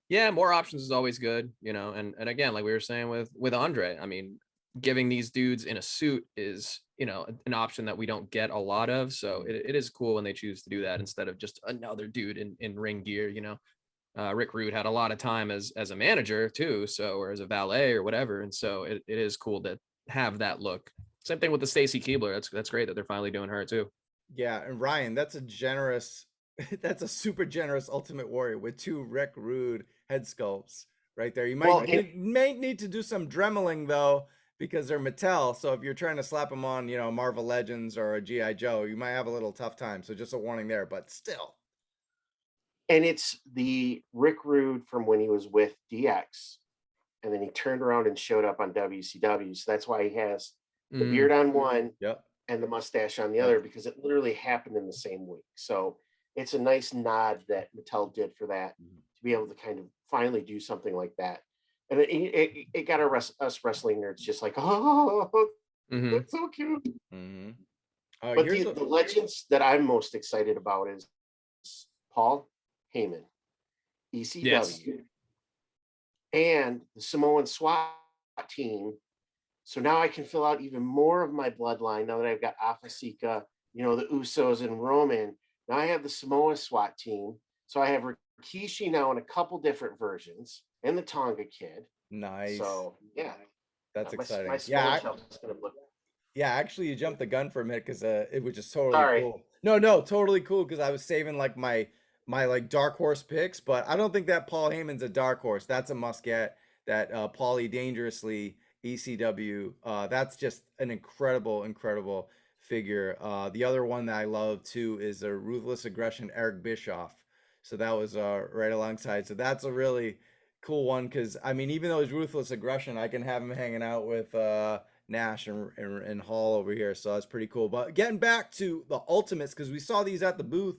S3: Yeah, more options is always good, you know, and again, like we were saying with Andre, I mean, giving these dudes in a suit is, you know, an option that we don't get a lot of. So it is cool when they choose to do that instead of just another dude in ring gear, you know. Rick Rude had a lot of time as a manager too, so, or as a valet or whatever, and so it is cool to have that look. Same thing with the Stacy Keibler. That's great that they're finally doing her too.
S1: Yeah, and Ryan, that's a super generous Ultimate Warrior with two Rick Rude head sculpts right there. You might need to do some dremeling though, because they're Mattel. So if you're trying to slap them on, Marvel Legends or a GI Joe, you might have a little tough time. So just a warning there, but still.
S2: And it's the Rick Rude from when he was with DX, and then he turned around and showed up on WCW. So that's why he has the beard on one and the mustache on the other, because it literally happened in the same week. So it's a nice nod that Mattel did for that, to be able to kind of finally do something like that. And it got us wrestling nerds just like, oh, that's so cute. But the legends that I'm most excited about is Paul Heyman, ECW, and the Samoan SWAT team. So now I can fill out even more of my bloodline now that I've got Afasika, the Usos and Roman. Now I have the Samoa SWAT team. So I have Rikishi now in a couple different versions, and the Tonga Kid.
S1: Nice.
S2: So yeah,
S1: that's exciting.
S2: Yeah,
S1: actually, you jumped the gun for a minute because it was just totally cool. No, totally cool, because I was saving like my like dark horse picks, but I don't think that Paul Heyman's a dark horse. That's a must get. That Paulie Dangerously ECW. That's just an incredible figure. The other one that I love too is a Ruthless Aggression Eric Bischoff. So that was right alongside. So that's a really cool one, because I mean, even though it's Ruthless Aggression, I can have him hanging out with Nash and Hall over here. So that's pretty cool. But getting back to the Ultimates, because we saw these at the booth,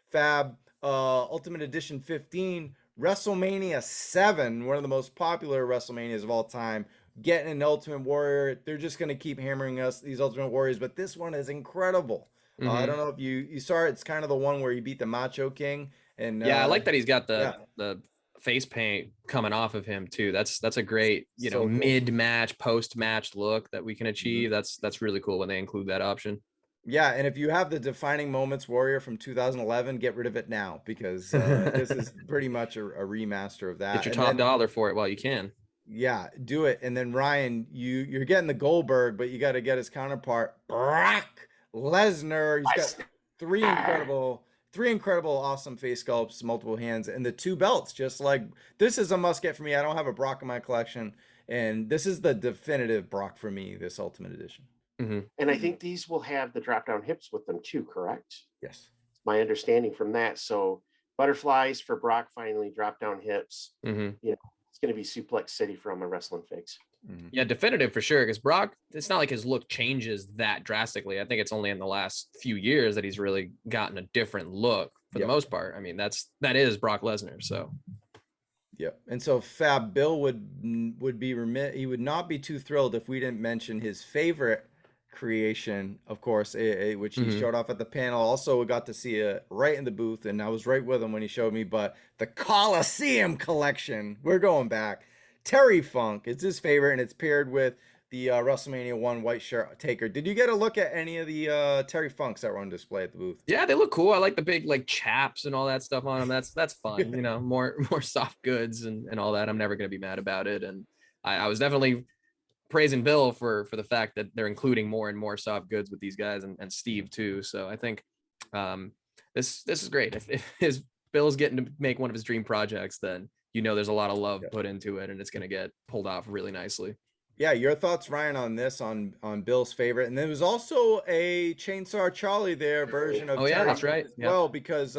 S1: Fab, Ultimate Edition 15, WrestleMania 7, one of the most popular WrestleManias of all time, getting an Ultimate Warrior. They're just going to keep hammering us, these Ultimate Warriors, but this one is incredible. I don't know if you saw it. It's kind of the one where he beat the Macho King. And
S3: I like that he's got the face paint coming off of him too. That's a great,
S1: So cool.
S3: mid-match, post-match look that we can achieve. That's really cool when they include that option.
S1: Yeah, and if you have the Defining Moments Warrior from 2011, get rid of it now, because this is pretty much a remaster of that.
S3: Get your top dollar for it while you can.
S1: Yeah, do it. And then Ryan, you're getting the Goldberg, but you got to get his counterpart, Brock Lesnar. He's got three incredible, awesome face sculpts, multiple hands, and the 2 belts. Just like, this is a must get for me. I don't have a Brock in my collection, and this is the definitive Brock for me, this Ultimate Edition.
S2: And I think these will have the drop down hips with them too, correct?
S1: Yes.
S2: My understanding from that. So butterflies for Brock, finally drop down hips. It's going to be Suplex City from a wrestling fix.
S3: Yeah, definitive for sure. Because Brock, it's not like his look changes that drastically. I think it's only in the last few years that he's really gotten a different look for the most part. I mean, that is Brock Lesnar. So.
S1: Yep. And so Fab Bill would be remiss. He would not be too thrilled if we didn't mention his favorite creation, of course, which he showed off at the panel. Also, we got to see it right in the booth, and I was right with him when he showed me. But the Coliseum collection, we're going back. Terry Funk, it's his favorite, and it's paired with the WrestleMania 1 white shirt taker. Did you get a look at any of the Terry Funks that were on display at the booth?
S3: Yeah, they look cool. I like the big like chaps and all that stuff on them. That's fun. More soft goods and all that. I'm never going to be mad about it. And I was definitely praising Bill for the fact that they're including more and more soft goods with these guys, and Steve too. So I think this is great. If Bill's getting to make one of his dream projects, then there's a lot of love put into it, and it's going to get pulled off really nicely.
S1: Yeah, your thoughts, Ryan, on this, on Bill's favorite. And there was also a Chainsaw Charlie there version of Terry
S3: that's right.
S1: as well, because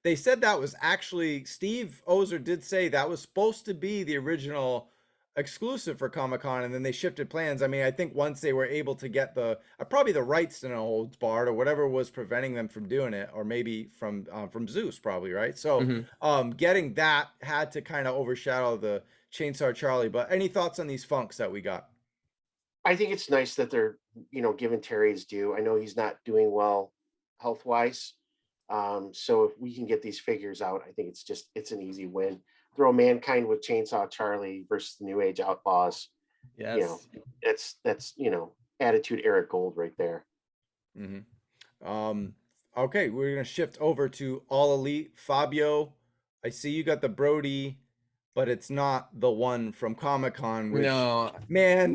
S1: they said that was actually, Steve Ozer did say that was supposed to be the original exclusive for Comic-Con, and then they shifted plans. I mean, I think once they were able to get the probably the rights to No Holds Barred or whatever was preventing them from doing it, or maybe from Zeus, probably, right? So getting that had to kind of overshadow the Chainsaw Charlie. But any thoughts on these Funks that we got?
S2: I think it's nice that they're giving Terry his due. I know he's not doing well health wise, so if we can get these figures out, I think it's an easy win. Throw Mankind with Chainsaw Charlie versus the New Age Outlaws.
S3: Yes.
S2: That's Attitude Era Gold right there.
S1: Okay, we're gonna shift over to All Elite. Fabio, I see you got the Brody, but it's not the one from Comic-Con.
S3: No,
S1: man.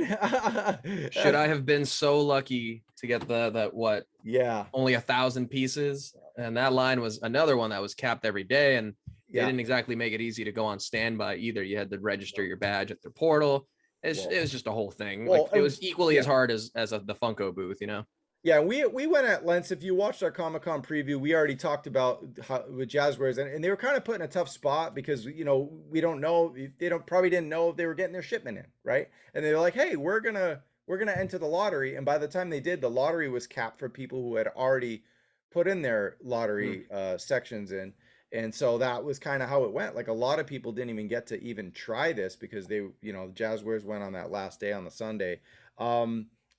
S3: Should I have been so lucky to get that what?
S1: Yeah,
S3: only 1,000 pieces, and that line was another one that was capped every day, and they didn't exactly make it easy to go on standby either. You had to register your badge at their portal. It was just a whole thing.
S1: Well,
S3: Like it was equally
S1: yeah.
S3: as hard as the Funko booth, you know.
S1: Yeah, we went at lengths. If you watched our Comic-Con preview, we already talked about how, with Jazwares, and they were kind of put in a tough spot because, you know, we don't know, they probably didn't know if they were getting their shipment in, right? And they were like, hey, we're gonna enter the lottery, and by the time they did, the lottery was capped for people who had already put in their lottery sections in. And so that was kind of how it went. Like a lot of people didn't even get to even try this because they, you know, Jazwares went on that last day on the Sunday.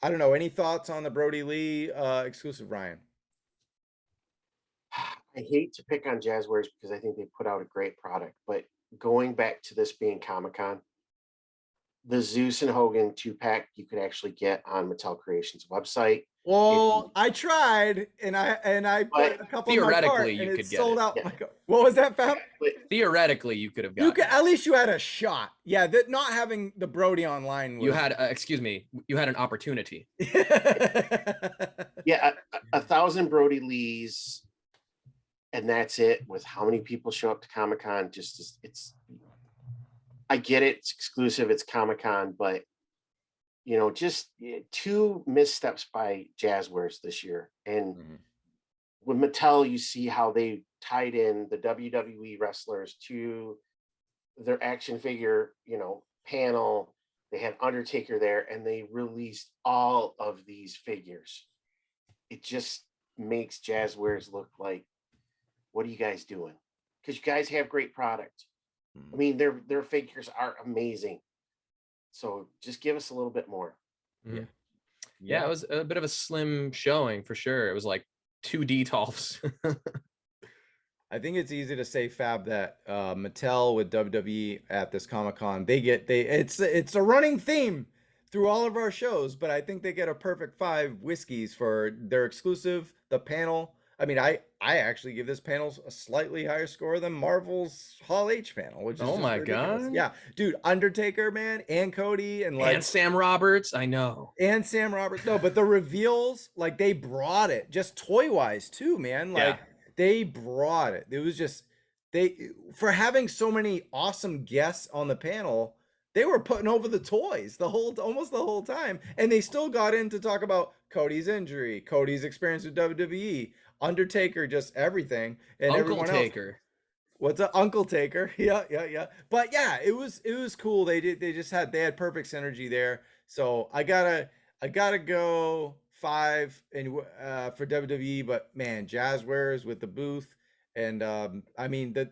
S1: I don't know. Any thoughts on the Brody Lee exclusive, Ryan?
S2: I hate to pick on Jazwares because I think they put out a great product, but going back to this being Comic-Con, the Zeus and Hogan 2-pack you could actually get on Mattel Creations website.
S1: Well, I tried and I put a couple in my cart
S3: theoretically,
S1: and
S3: you
S1: it
S3: could get
S1: sold
S3: it.
S1: out.
S2: Yeah.
S1: What was that, Fab?
S3: Theoretically, you could have
S1: You
S3: gotten
S1: could
S3: it.
S1: at least you had a shot. Yeah, that not having the Brody online was...
S3: You had excuse me, you had an opportunity.
S2: Yeah, 1,000 Brody Lees, and that's it. With how many people show up to Comic-Con, just it's. I get it. It's exclusive. It's Comic-Con, but you know, just 2 missteps by Jazwares this year. And with Mattel, you see how they tied in the WWE wrestlers to their action figure, you know, panel. They had Undertaker there, and they released all of these figures. It just makes Jazwares look like, what are you guys doing? Because you guys have great product. I mean, their figures are amazing. So just give us a little bit more.
S3: Yeah, it was a bit of a slim showing for sure. It was like 2 Detolfs.
S1: I think it's easy to say, Fab, that Mattel with WWE at this Comic-Con, it's a running theme through all of our shows, but I think they get a perfect 5 whiskeys for their exclusive, the panel. I mean, I actually give this panel a slightly higher score than Marvel's Hall H panel, which is
S3: Oh my
S1: ridiculous.
S3: God.
S1: Yeah, dude, Undertaker, man, and Cody, and
S3: Sam Roberts, I know.
S1: And Sam Roberts. No, but the reveals, like they brought it, just toy-wise too, man. Like they brought it. It was just for having so many awesome guests on the panel, they were putting over the toys almost the whole time. And they still got in to talk about Cody's injury, Cody's experience with WWE, Undertaker, just everything, and
S3: Uncle
S1: everyone
S3: Taker.
S1: else. What's up, Uncle Taker? Yeah. But yeah, it was cool. They had perfect synergy there. So I gotta go 5 and for WWE. But man, Jazwares with the booth, and I mean the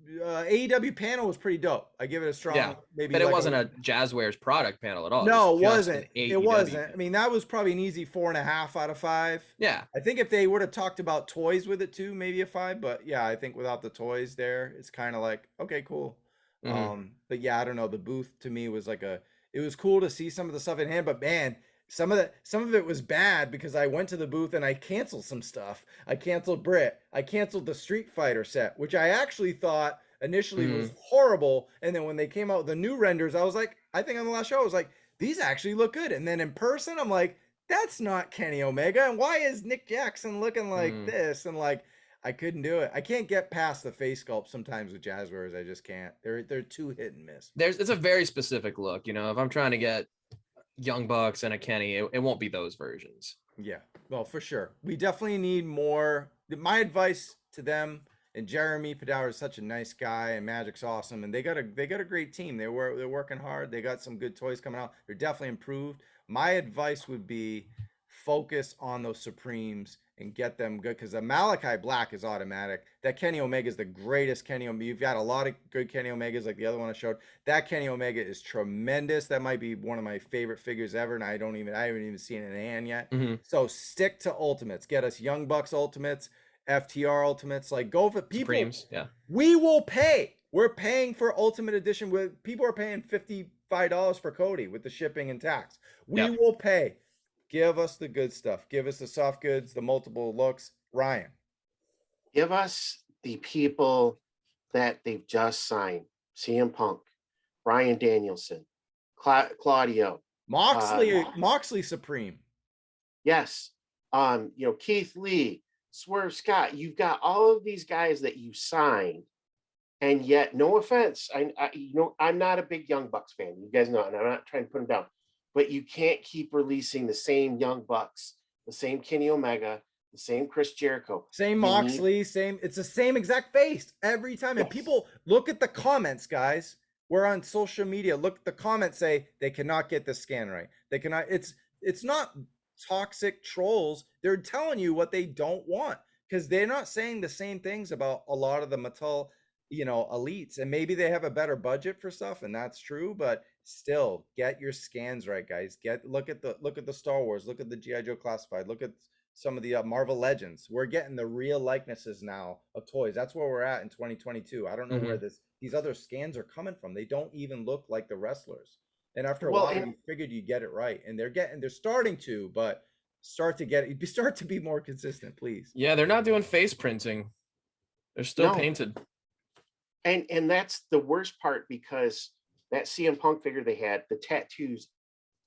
S1: AEW panel was pretty dope. I give it a strong maybe.
S3: But it
S1: like
S3: wasn't a Jazwares product panel at all.
S1: No, it
S3: was
S1: wasn't. It wasn't. I mean, that was probably an easy 4.5 out of 5.
S3: Yeah.
S1: I think if they would have talked about toys with it too, maybe a 5. But yeah, I think without the toys there, it's kind of like, okay, cool. But yeah, I don't know. The booth to me was like it was cool to see some of the stuff in hand, but man, some of it was bad because I went to the booth and I canceled some stuff. I canceled Brit. I canceled the Street Fighter set, which I actually thought initially was horrible. And then when they came out with the new renders, I was like, I think on the last show, I was like, these actually look good. And then in person, I'm like, that's not Kenny Omega. And why is Nick Jackson looking like this? And like, I couldn't do it. I can't get past the face sculpt sometimes with Jazwares. I just can't. They're too hit and miss.
S3: It's a very specific look. You know, if I'm trying to get Young Bucks and a Kenny, it won't be those versions.
S1: Yeah, well, for sure. We definitely need more. My advice to them, and Jeremy Padour is such a nice guy, and Magic's awesome, and they got a great team. They're working hard. They got some good toys coming out. They're definitely improved. My advice would be focus on those Supremes and get them good, because the Malachi Black is automatic. That Kenny Omega is the greatest Kenny Omega. You've got a lot of good Kenny Omegas like the other one I showed. That Kenny Omega is tremendous. That might be one of my favorite figures ever, and I haven't even seen it in hand yet. So stick to Ultimates. Get us Young Bucks Ultimates, FTR Ultimates. Like, go for people.
S3: Supremes, yeah.
S1: We will pay. We're paying for Ultimate Edition. People are paying $55 for Cody with the shipping and tax. We will pay. Give us the good stuff. Give us the soft goods, the multiple looks. Ryan.
S2: Give us the people that they've just signed. CM Punk, Bryan Danielson, Claudio.
S1: Moxley Supreme.
S2: Yes. You know, Keith Lee, Swerve Scott. You've got all of these guys that you signed And yet, no offense, I'm not a big Young Bucks fan. You guys know, and I'm not trying to put them down, but you can't keep releasing the same Young Bucks, the same Kenny Omega, the same Chris Jericho,
S1: same Moxley, same. It's the same exact face every time. And people look at the comments, guys. We're on social media. Look at the comments. Say they cannot get the scan right. They cannot. It's not toxic trolls. They're telling you what they don't want because they're not saying the same things about a lot of the Mattel, elites. And maybe they have a better budget for stuff, and that's true. But still, get your scans right, guys. Look at the Star Wars. Look at the GI Joe Classified. Look at some of the Marvel Legends. We're getting the real likenesses now of toys. That's where we're at in 2022. I don't know where these other scans are coming from. They don't even look like the wrestlers. And after a while, you figured you get it right, and they're starting to, but start to be more consistent, please.
S3: Yeah, they're not doing face printing. They're still painted.
S2: And that's the worst part, because that CM Punk figure they had, the tattoos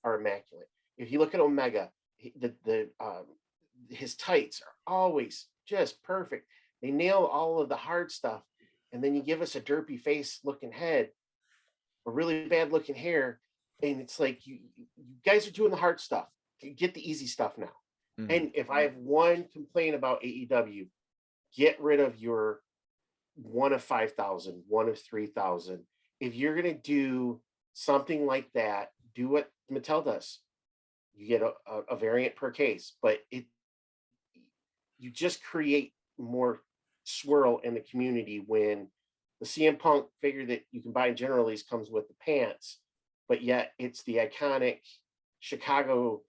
S2: are immaculate. If you look at Omega, his tights are always just perfect. They nail all of the hard stuff, and then you give us a derpy face looking head, a really bad looking hair, and it's like you guys are doing the hard stuff. Get the easy stuff now. And if I have one complaint about AEW, get rid of your 1 of 5,000, 1 of 3,000. If you're going to do something like that, do what Mattel does. You get a variant per case, but you just create more swirl in the community when the CM Punk figure that you can buy in general release comes with the pants, but yet it's the iconic Chicago,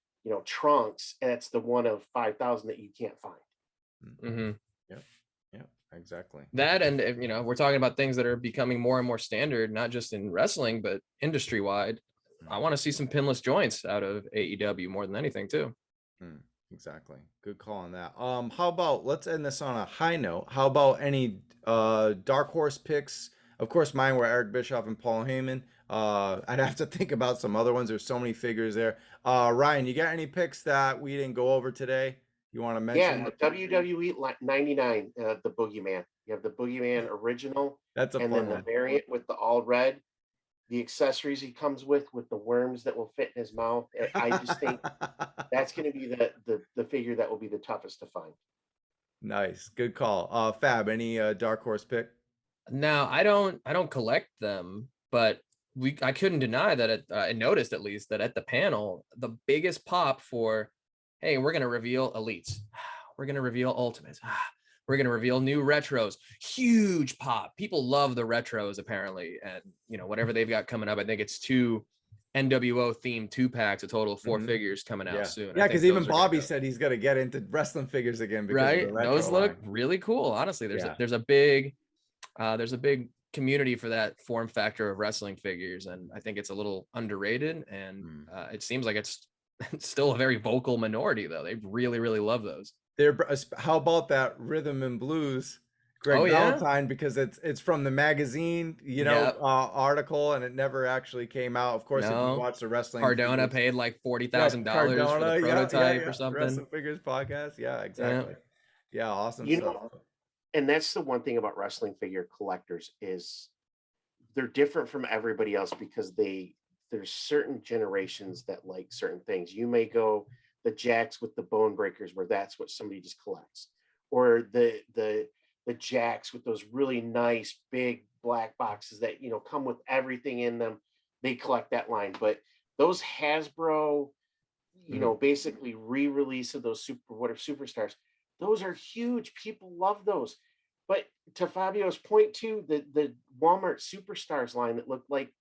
S2: trunks, and it's the 1 of 5,000 that you can't find.
S1: Yeah, exactly.
S3: That, and we're talking about things that are becoming more and more standard, not just in wrestling, but industry wide. I want to see some pinless joints out of AEW more than anything too.
S1: Exactly. Good call on that. How about, let's end this on a high note. How about any dark horse picks? Of course, mine were Eric Bischoff and Paul Heyman. I'd have to think about some other ones. There's so many figures there. Ryan, you got any picks that we didn't go over today you want to mention?
S2: Yeah, WWE 99, the Boogeyman. You have the Boogeyman original.
S1: That's a
S2: and
S1: fun
S2: then the
S1: one.
S2: variant with the all red. The accessories he comes with the worms that will fit in his mouth. I just think that's going to be the figure that will be the toughest to find.
S1: Nice, good call. Fab, any dark horse pick?
S3: No, I don't collect them, but I couldn't deny that I noticed at least that at the panel, the biggest pop for, hey, we're gonna reveal elites, we're gonna reveal ultimates, we're gonna reveal new retros. Huge pop. People love the retros apparently, and whatever they've got coming up. I think it's 2 NWO themed 2-packs, a total of 4 figures coming out soon.
S1: Yeah, because even Bobby said he's gonna get into wrestling figures again. Because of the
S3: those look
S1: line.
S3: really cool. Honestly, there's a big community for that form factor of wrestling figures, and I think it's a little underrated, and it seems like it's still a very vocal minority though. They really love those.
S1: How about that Rhythm and Blues Greg Valentine, because it's from the magazine article, and it never actually came out. Of course, if you watch the wrestling
S3: Cardona paid like $40,000 for the prototype or something.
S1: Wrestling Figures podcast, exactly. Yeah, awesome stuff.
S2: And that's the one thing about wrestling figure collectors is they're different from everybody else, because there's certain generations that like certain things. You may go the Jacks with the Bone Breakers, where that's what somebody just collects, or the Jacks with those really nice big black boxes that come with everything in them. They collect that line. But those Hasbro, basically re-release of those superstars, those are huge. People love those. But to Fabio's point too, the Walmart Superstars line that looked like,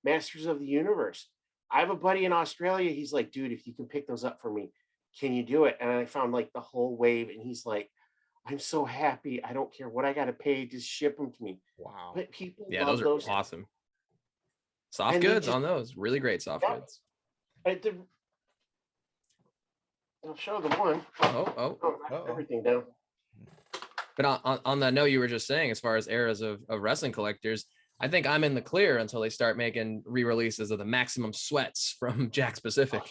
S2: Masters of the Universe. I have a buddy in Australia. He's like, dude, if you can pick those up for me, can you do it? And I found like the whole wave, and he's like, I'm so happy. I don't care what I got to pay. Just ship them to me.
S1: Wow.
S2: But people love
S3: those are awesome. Soft goods on those. Really great soft goods.
S2: I'll show the one. Everything down.
S3: But on that note you were just saying, as far as eras of wrestling collectors, I think I'm in the clear until they start making re-releases of the Maximum Sweats from Jack Pacific.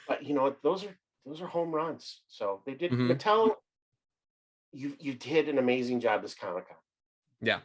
S2: But those are home runs. So they did Mattel. you did an amazing job this Comic-Con.
S3: Yeah.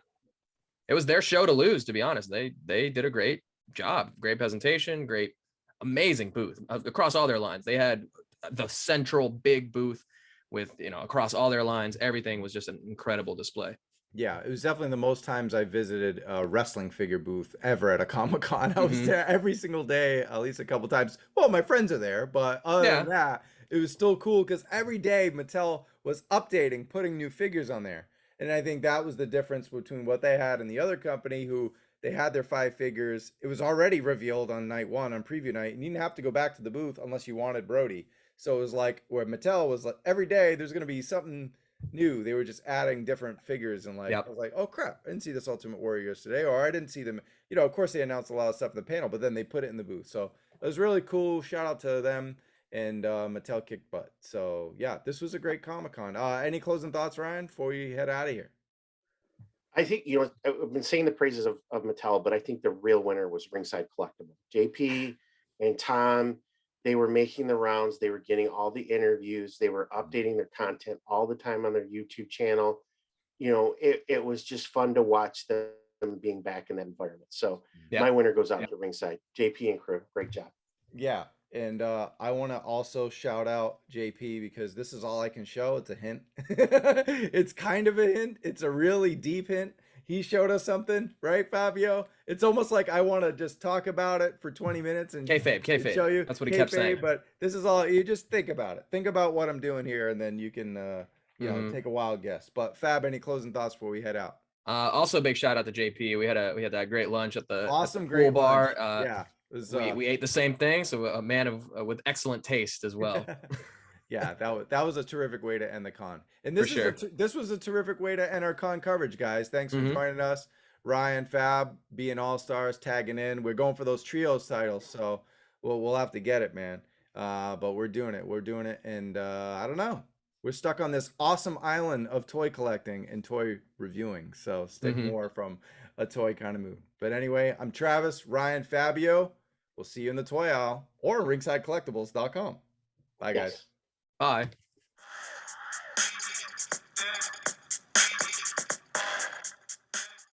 S3: It was their show to lose, to be honest. They did a great job. Great presentation, great, amazing booth across all their lines. They had the central big booth with, you know, across all their lines. Everything was just an incredible display.
S1: Yeah, it was definitely the most times I visited a wrestling figure booth ever at a Comic-Con. I was there every single day, at least a couple times. Well, my friends are there, but other than that, it was still cool because every day Mattel was updating, putting new figures on there. And I think that was the difference between what they had and the other company, who they had their 5 figures. It was already revealed on night 1, on preview night, and you didn't have to go back to the booth unless you wanted Brody. So it was like where Mattel was like, every day there's going to be something new. They were just adding different figures, and like, I was like, oh crap, I didn't see this Ultimate Warrior today, or I didn't see them. You know, of course they announced a lot of stuff in the panel, but then they put it in the booth. So it was really cool. Shout out to them, and Mattel kicked butt. So yeah, this was a great Comic-Con. Any closing thoughts, Ryan, before we head out of here?
S2: I think, you know, I've been saying the praises of Mattel, but I think the real winner was Ringside Collectibles. JP and Tom, they were making the rounds. They were getting all the interviews. They were updating their content all the time on their YouTube channel. You know, it was just fun to watch them being back in that environment. So my winner goes out to Ringside. JP and crew, great job.
S1: Yeah. And I want to also shout out JP, because this is all I can show. It's a hint. It's kind of a hint. It's a really deep hint. He showed us something, right, Fabio? It's almost like I want to just talk about it for 20 minutes and
S3: kayfabe.
S1: Show you.
S3: That's what he kept saying.
S1: But this is all, you just think about it. Think about what I'm doing here, and then you can, you know, take a wild guess. But Fab, any closing thoughts before we head out?
S3: Also, big shout out to JP. We had that great lunch at the
S1: Great
S3: bar.
S1: Yeah. It was,
S3: we ate the same thing, so a man of with excellent taste as well.
S1: Yeah, that was a terrific way to end the con. And this this was a terrific way to end our con coverage, guys. Thanks for joining us. Ryan, Fab, being all-stars, tagging in. We're going for those trios titles, so we'll have to get it, man. But we're doing it. And I don't know. We're stuck on this awesome island of toy collecting and toy reviewing. So stick more from a toy kind of mood. But anyway, I'm Travis, Ryan, Fabio. We'll see you in the toy aisle or ringsidecollectibles.com. Bye, guys.
S3: Bye.